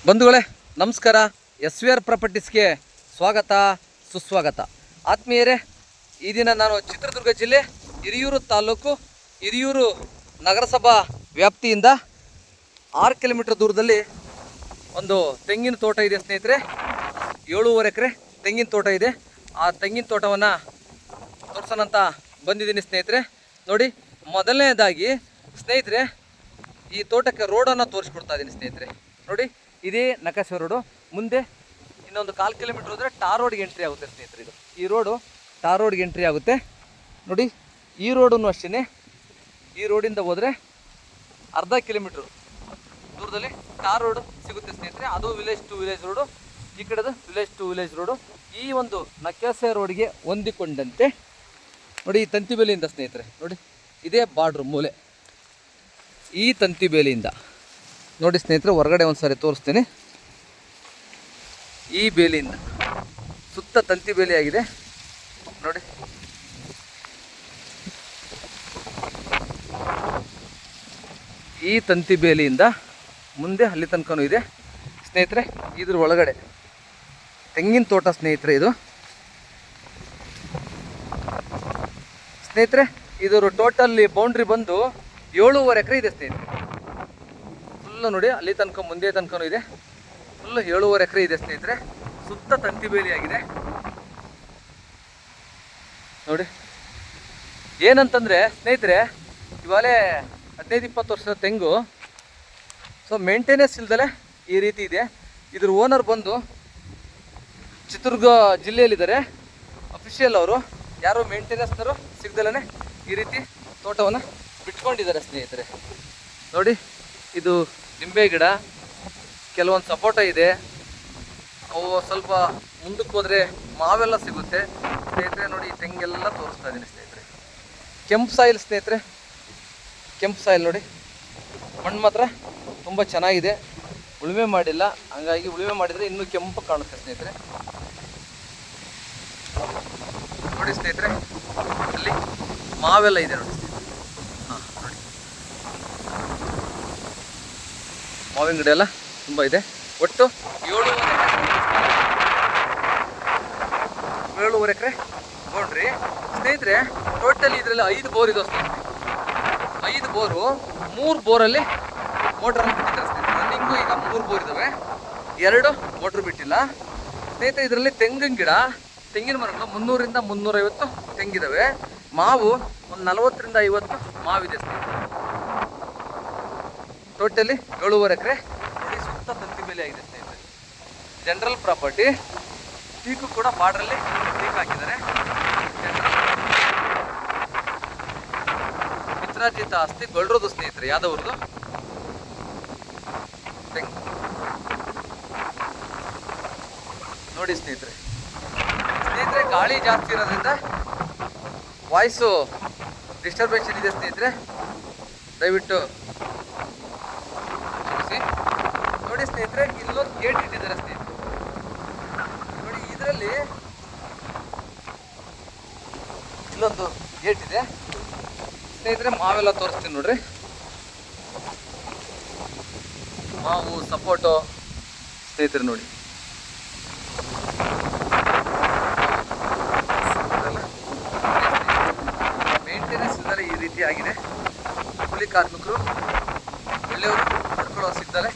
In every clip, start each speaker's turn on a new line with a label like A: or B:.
A: ಬಂಧುಗಳೇ ನಮಸ್ಕಾರ. SVR ಪ್ರಾಪರ್ಟೀಸ್ಗೆ ಸ್ವಾಗತ ಸುಸ್ವಾಗತ. ಆತ್ಮೀಯರೇ, ಈ ದಿನ ನಾನು ಚಿತ್ರದುರ್ಗ ಜಿಲ್ಲೆ ಹಿರಿಯೂರು ತಾಲೂಕು ಹಿರಿಯೂರು ನಗರಸಭಾ ವ್ಯಾಪ್ತಿಯಿಂದ 6 ಕಿಲೋಮೀಟರ್ ದೂರದಲ್ಲಿ ಒಂದು ತೆಂಗಿನ ತೋಟ ಇದೆ ಸ್ನೇಹಿತರೆ. 7.5 ಎಕರೆ ತೆಂಗಿನ ತೋಟ ಇದೆ. ಆ ತೆಂಗಿನ ತೋಟವನ್ನು ತೋರಿಸೋಣಂತ ಬಂದಿದ್ದೀನಿ ಸ್ನೇಹಿತರೆ. ನೋಡಿ, ಮೊದಲನೇದಾಗಿ ಸ್ನೇಹಿತರೆ ಈ ತೋಟಕ್ಕೆ ರೋಡನ್ನು ತೋರಿಸ್ಕೊಡ್ತಾ ಇದ್ದೀನಿ ಸ್ನೇಹಿತರೆ. ನೋಡಿ, ಇದೇ ನಕಾಶೆ ರೋಡು. ಮುಂದೆ ಇನ್ನೊಂದು 1/4 ಕಿಲೋಮೀಟ್ರ್ ಹೋದರೆ ಟಾರ್ ರೋಡ್ಗೆ ಎಂಟ್ರಿ ಆಗುತ್ತೆ ಸ್ನೇಹಿತರೆ. ಈ ರೋಡು ಟಾರ್ ರೋಡ್ಗೆ ಎಂಟ್ರಿ ಆಗುತ್ತೆ. ನೋಡಿ, ಈ ರೋಡನ್ನು ಅಷ್ಟೇ, ಈ ರೋಡಿಂದ ಹೋದರೆ ಅರ್ಧ ಕಿಲೋಮೀಟ್ರ್ ದೂರದಲ್ಲಿ ಟಾರ್ ರೋಡ್ ಸಿಗುತ್ತೆ ಸ್ನೇಹಿತರೆ. ಅದು ವಿಲೇಜ್ ಟು ವಿಲೇಜ್ ರೋಡು, ಈ ಕಡೆದು ವಿಲೇಜ್ ಟು ವಿಲೇಜ್ ರೋಡು. ಈ ಒಂದು ನಕಾಶೆ ರೋಡ್ಗೆ ಹೊಂದಿಕೊಂಡಂತೆ ನೋಡಿ, ಈ ತಂತಿ ಬೇಲಿಯಿಂದ ಸ್ನೇಹಿತರೆ, ನೋಡಿ ಇದೇ ಬಾರ್ಡ್ರು ಮೂಲೆ. ಈ ತಂತಿ ಬೇಲಿಯಿಂದ ನೋಡಿ ಸ್ನೇಹಿತರೆ, ಹೊರಗಡೆ ಒಂದು ಸಾರಿ ತೋರಿಸ್ತೀನಿ. ಈ ಬೇಲಿಯಿಂದ ಸುತ್ತ ತಂತಿ ಬೇಲಿ ಆಗಿದೆ ನೋಡಿ. ಈ ತಂತಿ ಬೇಲಿಯಿಂದ ಮುಂದೆ ಅಲ್ಲಿ ತನಕನೂ ಇದೆ ಸ್ನೇಹಿತರೆ. ಇದ್ರ ಒಳಗಡೆ ತೆಂಗಿನ ತೋಟ ಸ್ನೇಹಿತರೆ. ಇದು ಸ್ನೇಹಿತರೆ, ಇದರ ಟೋಟಲ್ಲಿ ಬೌಂಡ್ರಿ ಬಂದು 7.5 ಎಕರೆ ಇದೆ ಸ್ನೇಹಿತರೆ. ಫುಲ್ಲು ನೋಡಿ, ಅಲ್ಲಿ ತನಕ ಮುಂದೆ ತನಕನೂ ಇದೆ. ಫುಲ್ಲು 7.5 ಎಕರೆ ಇದೆ ಸ್ನೇಹಿತರೆ. ಸುತ್ತ ತಂತಿ ಬೇಲಿ ಆಗಿದೆ ನೋಡಿ. ಏನಂತಂದರೆ ಸ್ನೇಹಿತರೆ, ಇವಾಗಲೇ 15-20 ವರ್ಷದ ತೆಂಗು. ಸೊ ಮೇಂಟೆನೆನ್ಸ್ ಇಲ್ದಲೆ ಈ ರೀತಿ ಇದೆ. ಇದ್ರ ಓನರ್ ಬಂದು ಚಿತ್ರದುರ್ಗ ಜಿಲ್ಲೆಯಲ್ಲಿದ್ದಾರೆ. ಅಫಿಷಿಯಲ್ ಅವರು, ಯಾರು ಮೇಂಟೆನೆನ್ಸ್ನವರು ಸಿಗ್ದಲೇ ಈ ರೀತಿ ತೋಟವನ್ನು ಬಿಟ್ಕೊಂಡಿದ್ದಾರೆ ಸ್ನೇಹಿತರೆ. ನೋಡಿ, ಇದು ನಿಂಬೆ ಗಿಡ, ಕೆಲವೊಂದು ಸಪೋಟ ಇದೆ. ಅವು ಸ್ವಲ್ಪ ಮುಂದಕ್ಕೆ ಹೋದರೆ ಮಾವೆಲ್ಲ ಸಿಗುತ್ತೆ ಸ್ನೇಹಿತರೆ. ನೋಡಿ, ತೆಂಗೆಲ್ಲ ತೋರಿಸ್ತಾ ಇದ್ದೀನಿ ಸ್ನೇಹಿತರೆ. ಕೆಂಪು ಸಾಯಿಲ್ ಸ್ನೇಹಿತರೆ, ಕೆಂಪು ಸಾಯಿಲ್ ನೋಡಿ. ಮಣ್ಣು ಮಾತ್ರ ತುಂಬ ಚೆನ್ನಾಗಿದೆ, ಉಳುಮೆ ಮಾಡಿಲ್ಲ. ಹಂಗಾಗಿ ಉಳುಮೆ ಮಾಡಿದರೆ ಇನ್ನೂ ಕೆಂಪು ಕಾಣುತ್ತೆ ಸ್ನೇಹಿತರೆ. ನೋಡಿ ಸ್ನೇಹಿತರೆ, ಅಲ್ಲಿ ಮಾವೆಲ್ಲ ಇದೆ ನೋಡಿ. ಹಾಂ ನೋಡಿ, ಮಾವಿನ ಗಿಡ ಎಲ್ಲ ತುಂಬ ಇದೆ. ಒಟ್ಟು 7.5 ಎಕರೆ ಬೌಂಡ್ರಿ ಸ್ನೇಹಿತರೆ. ಟೋಟಲಿ ಇದರಲ್ಲಿ 5 ಬೋರ್ ಇದಾವೆ ಸ್ನೇಹಿತರೆ. 5 ಬೋರು, 3 ಬೋರಲ್ಲಿ ಮೋಟ್ರನ್ನು ಬಿಟ್ಟಿದ್ದಾರೆ ಸ್ನೇಹಿತರೆ. ರನ್ನಿಂಗು ಈಗ 3 ಬೋರ್ ಇದ್ದಾವೆ, 2 ಮೋಟ್ರ್ ಬಿಟ್ಟಿಲ್ಲ ಸ್ನೇಹಿತರೆ. ಇದರಲ್ಲಿ ತೆಂಗಿನ ಗಿಡ, ತೆಂಗಿನ ಮರಗಳು 300ರಿಂದ 350 ತೆಂಗಿದ್ದಾವೆ. ಮಾವು ಒಂದು 40ರಿಂದ 50 ಮಾವಿದೆ ಸ್ನೇಹಿತರೆ. ಟೋಟಲಿ 7.5 ಎಕರೆ ನೋಡಿ. ಸುತ್ತ ತಂತಿ ಬೇಲಿ ಆಗಿದೆ ಸ್ನೇಹಿತರೆ. General property. ಟೀಕು ಕೂಡ ಬಾರ್ಡ್ರಲ್ಲಿ ಟೀಕ್ ಹಾಕಿದ್ದಾರೆ. ಮಿತ್ರಾರ್ಜಿತ ಆಸ್ತಿ ಗೊಲ್ರೋದು ಸ್ನೇಹಿತರೆ, ಯಾದವ್ರದ್ದು ತೆಂಗು ನೋಡಿ ಸ್ನೇಹಿತರೆ. ಸ್ನೇಹಿತರೆ, ಗಾಳಿ ಜಾಸ್ತಿ ಇರೋದ್ರಿಂದ ವಾಯ್ಸು ಡಿಸ್ಟರ್ಬೇಷನ್ ಇದೆ ಸ್ನೇಹಿತರೆ, ದಯವಿಟ್ಟು ಕ್ಷಮಿಸಿ. ನೋಡಿ ಸ್ನೇಹಿತರೆ, ಇಲ್ಲೊಂದು ಗೇಟ್ ಇಟ್ಟಿದ್ದಾರೆ ಸ್ನೇಹಿತರೆ. ನೋಡಿ, ಇದರಲ್ಲಿ ಇಲ್ಲೊಂದು ಗೇಟ್ ಇದೆ ಸ್ನೇಹಿತರೆ. ಮಾವೆಲ್ಲ ತೋರಿಸ್ತೀನಿ ನೋಡ್ರಿ. ಮಾವು, ಸಪೋಟೋ ಸ್ನೇಹಿತರೆ ನೋಡಿ. ಮೇಂಟೆನೆನ್ಸ್ ಇದ್ದಾರೆ ಈ ರೀತಿ ಆಗಿದೆ. ಕೂಲಿ ಕಾರ್ಮಿಕರು ಒಳ್ಳೆಯವರು, ಪಡ್ಕೊಳ್ಳೋ ಸಿಗ್ತಾರೆ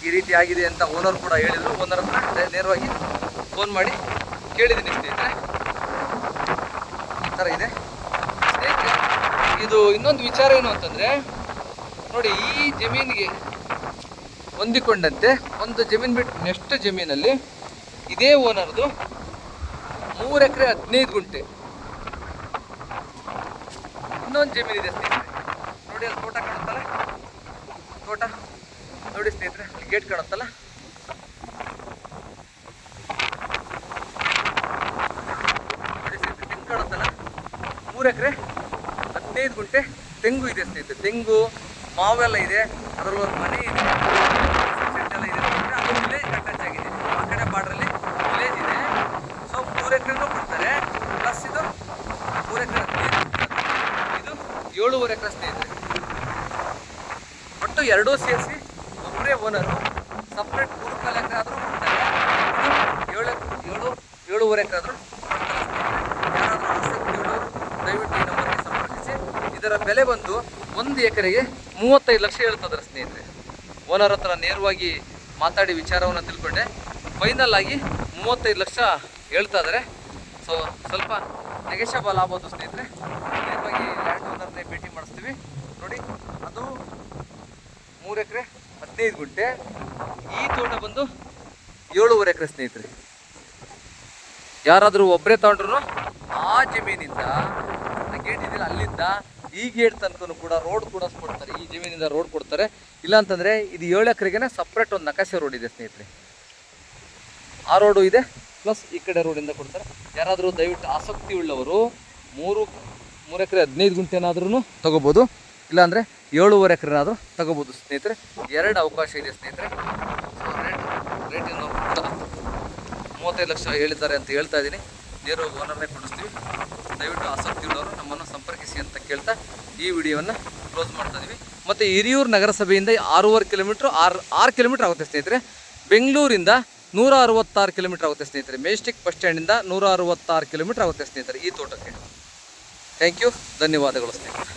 A: ಈ ರೀತಿ ಆಗಿದೆ ಅಂತ ಓನರ್ ಕೂಡ ಹೇಳಿದರು. ಓನರ್ ಹತ್ರ ನೇರವಾಗಿ ಫೋನ್ ಮಾಡಿ ಕೇಳಿದ್ದೀನಿ ಸ್ನೇಹಿತರೆ. ಈ ಥರ ಇದೆ ಸ್ನೇಹಿತರೆ. ಇದು ಇನ್ನೊಂದು ವಿಚಾರ ಏನು ಅಂತಂದರೆ ನೋಡಿ, ಈ ಜಮೀನಿಗೆ ಹೊಂದಿಕೊಂಡಂತೆ ಒಂದು ಜಮೀನು ಬಿಟ್ಟು ನೆಕ್ಸ್ಟ್ ಜಮೀನಲ್ಲಿ ಇದೇ ಓನರ್ದು 3 ಎಕರೆ 15 ಗುಂಟೆ ಇನ್ನೊಂದು ಜಮೀನಿದೆ ಸ್ನೇಹಿತರೆ. ನೋಡಿ, ಅಲ್ಲಿ ತೋಟ ಕಾಣುತ್ತಲ್ಲ, ತೋಟ ನೋಡಿ ಸ್ನೇಹಿತರೆ. ಅಲ್ಲಿ ಗೇಟ್ ಕಾಣುತ್ತಲ್ಲ, ನೋಡಿ ಸ್ನೇಹಿತರೆ, ತೆಂಗು ಕಾಣುತ್ತಲ್ಲ. 3 ಎಕರೆ 15 ಗುಂಟೆ ತೆಂಗು ಇದೆ ಸ್ನೇಹಿತರೆ. ತೆಂಗು, ಮಾವೆಲ್ಲ ಇದೆ. ಅದರಲ್ಲಿ ಒಂದು ಮನೆ ಇದೆ, ಸೆಟ್ಟೆಲ್ಲ ಇದೆ ಸ್ನೇಹಿತರೆ. ಅದು ವಿಲೇಜ್ ಅಟ್ಯಾಚ್ ಆಗಿದೆ. ಆ ಕಡೆ ಬಾರ್ಡ್ರಲ್ಲಿ ವಿಲೇಜ್ ಇದೆ. ಸೊ 3 ಎಕರೆನೂ ಕೊಡ್ತಾರೆ. ಪ್ಲಸ್ ಇದು 3 ಎಕರೆ 15 ಇದು 7.5 ಎಕರೆ ಸ್ನೇಹಿತರೆ. ಒಟ್ಟು 2 ಸೇರಿಸಿ ಒಬ್ಬರೇ ಓನರು. ಸಪ್ರೇಟ್ ಗುರುಕುಲ ಎಕರೆ ಆದರೂ ಯಾರಾದರೂ ಆಸಕ್ತಿ ಉಳ್ಳವರು ದಯವಿಟ್ಟು ಈ ನಂಬರ್ಗೆ ಸಂಪರ್ಕಿಸಿ. ಇದರ ಬೆಲೆ ಬಂದು 1 ಎಕರೆಗೆ 35 ಲಕ್ಷ ಹೇಳ್ತಿದ್ದಾರೆ ಸ್ನೇಹಿತರೆ. ಓನರ್ ಹತ್ರ ನೇರವಾಗಿ ಮಾತಾಡಿ ವಿಚಾರವನ್ನು ತಿಳ್ಕೊಂಡೆ ಫೈನಲ್ ಆಗಿ 35 ಲಕ್ಷ ಹೇಳ್ತಾ ಇದ್ದಾರೆ. ಸೊ ಸ್ವಲ್ಪ ನೆಗೆಷಬಲ್ ಆಗ್ಬೋದು ಸ್ನೇಹಿತರೆ. ನೇರವಾಗಿ ಲ್ಯಾಂಡ್ ಓನರ್ನೇ ಭೇಟಿ ಮಾಡಿಸ್ತೀವಿ. ನೋಡಿ, ಅದು 3 ಎಕರೆ 15 ಗುಂಟೆ. ಈ ತೋಟ ಬಂದು 7.5 ಎಕರೆ ಸ್ನೇಹಿತರೆ. ಯಾರಾದರೂ ಒಬ್ಬರೇ ತಗೊಂಡ್ರು ಆ ಜಮೀನಿಂದ ಗೇಟ್ ಇದೆಯಲ್ಲ ಅಲ್ಲಿಂದ ಈ ಗೇಟ್ ತನಕ ಕೂಡ ರೋಡ್ ಕೂಡ ಕೊಡ್ತಾರೆ. ಈ ಜಮೀನಿಂದ ರೋಡ್ ಕೊಡ್ತಾರೆ. ಇಲ್ಲಾಂತಂದರೆ ಇದು 7 ಎಕರೆಗೆ ಸಪ್ರೇಟ್ ಒಂದು ನಕಾಶೆ ರೋಡ್ ಇದೆ ಸ್ನೇಹಿತರೆ. ಆ ರೋಡು ಇದೆ, ಪ್ಲಸ್ ಈ ಕಡೆ ರೋಡಿಂದ ಕೊಡ್ತಾರೆ. ಯಾರಾದರೂ ದಯವಿಟ್ಟು ಆಸಕ್ತಿ ಉಳ್ಳವರು 3 ಎಕರೆ 15 ಗುಂಟೆನಾದ್ರೂ ತೊಗೋಬೋದು, ಇಲ್ಲಾಂದರೆ 7.5 ಎಕರೆನಾದರೂ ತಗೋಬೋದು ಸ್ನೇಹಿತರೆ. 2 ಅವಕಾಶ ಇದೆ ಸ್ನೇಹಿತರೆ. ಸೊ ರೇಟನ್ನು 35 ಲಕ್ಷ ಹೇಳಿದ್ದಾರೆ ಅಂತ ಹೇಳ್ತಾ ಇದ್ದೀನಿ. ನೇರವಾಗಿ ಓನರ್ನೇ ಕೊಡಿಸ್ತೀವಿ. ದಯವಿಟ್ಟು ಆಸಕ್ತಿ ಉಳ್ಳವರು ನಮ್ಮನ್ನು ಸಂಪರ್ಕಿಸಿ ಅಂತ ಕೇಳ್ತಾ ಈ ವಿಡಿಯೋವನ್ನು ಕ್ಲೋಸ್ ಮಾಡ್ತಾ ಇದ್ದೀವಿ. ಮತ್ತು ಹಿರಿಯೂರು ನಗರಸಭೆಯಿಂದ 6.5 ಕಿಲೋಮೀಟ್ರ್ 6 ಕಿಲೋಮೀಟ್ರ್ ಆಗುತ್ತೆ ಸ್ನೇಹಿತರೆ. ಬೆಂಗಳೂರಿಂದ 166 ಕಿಲೋಮೀಟ್ರ್ ಆಗುತ್ತೆ ಸ್ನೇಹಿತರೆ. ಮೆಜೆಸ್ಟಿಕ್ ಬಸ್ ಸ್ಟ್ಯಾಂಡಿಂದ 166 ಕಿಲೋಮೀಟ್ರ್ ಆಗುತ್ತೆ ಸ್ನೇಹಿತರೆ ಈ ತೋಟಕ್ಕೆ. ಥ್ಯಾಂಕ್ ಯು, ಧನ್ಯವಾದಗಳು ಸ್ನೇಹಿತರೆ.